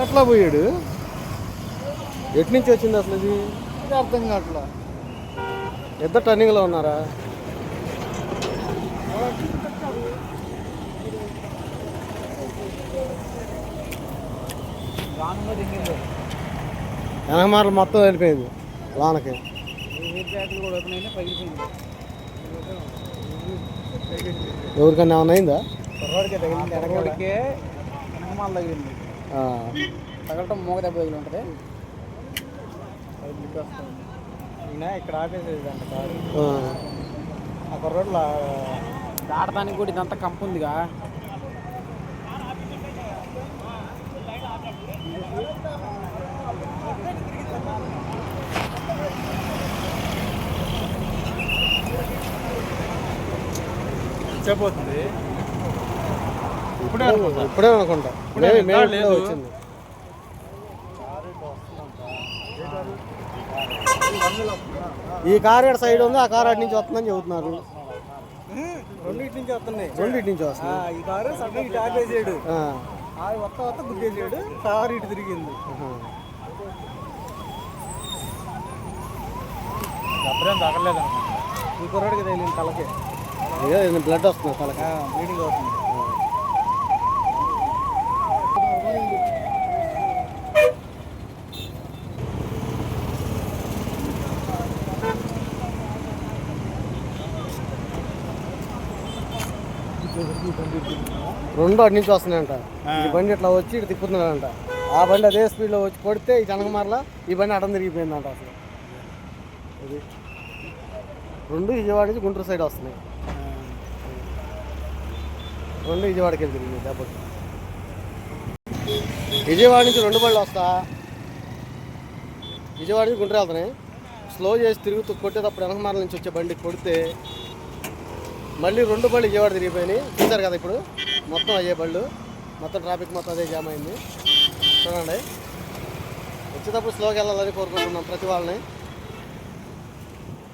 ఎట్లా పోయాడు? ఎటు నుంచి వచ్చింది అసలు ఇది? అర్థం కావట్లా. ఇద్దరు టర్నింగ్లో ఉన్నారా? వెనకమాటలు మొత్తం వెళ్ళిపోయింది లోనకి. ఎవరికన్నా ఏమన్నా అయిందా? రోడ్డుకే వెనకమాల తగిలింది. తగలటం మూగ దెబ్బ తగిలి ఉంటుంది. ఇక్కడ ఆపేసేది అంట కారు. అక్కడ రోడ్లో దాటడానికి కూడా ఇదంతా కంపు ఉందిగా. చెప్పబోతుంది ఇప్పుడే అనుకుంటా వచ్చింది. ఈ కార్ ఎక్కడ సైడ్ ఉంది, ఆ కార్ అటు నుంచి వస్తుందని చెబుతున్నారు. రెండింటి నుంచి వస్తున్నాయి. రెండింటి నుంచి వస్తుంది. ఈ కారు సడన్ ఇటు ఆపేసాడు. వస్తా గుద్దేసాడు. కారు ఇటు తిరిగింది. అప్పుడేం తగలేదు అనుకుంటా. ఈ కుర్రాడికి తగిలింది తలకి. బ్లడ్ వస్తుంది తలకి. బ్లీడింగ్ అవుతుంది. రెండు అటు నుంచి వస్తున్నాయంట. ఈ బండి ఇట్లా వచ్చి ఇటు తిప్పుతున్నాడంట. ఆ బండి అదే స్పీడ్లో వచ్చి కొడితే ఈ జనకమారలా ఈ బండి అటం తిరిగిపోయిందంట. అసలు ఇది రెండు విజయవాడ నుంచి గుంటూరు సైడ్ వస్తున్నాయి. రెండు విజయవాడకి వెళ్ళి తిరిగింది దెబ్బకి. విజయవాడ నుంచి రెండు బండ్లు వస్తా విజయవాడ నుంచి గుంటూరు వెళ్తున్నాయి. స్లో చేసి తిరుగుతూ కొట్టేటప్పుడు వెనకమార నుంచి వచ్చే బండి కొడితే మళ్ళీ రెండు బళ్ళు విజయవాడ తిరిగిపోయినాయి. చూసారు కదా ఇప్పుడు మొత్తం అయ్యే బళ్ళు. మొత్తం ట్రాఫిక్ మొత్తం అదే జామ్ అయింది. చూడండి, వచ్చేటప్పుడు స్లోగా వెళ్ళాలని కోరుకుంటున్నాం ప్రతి వాళ్ళని.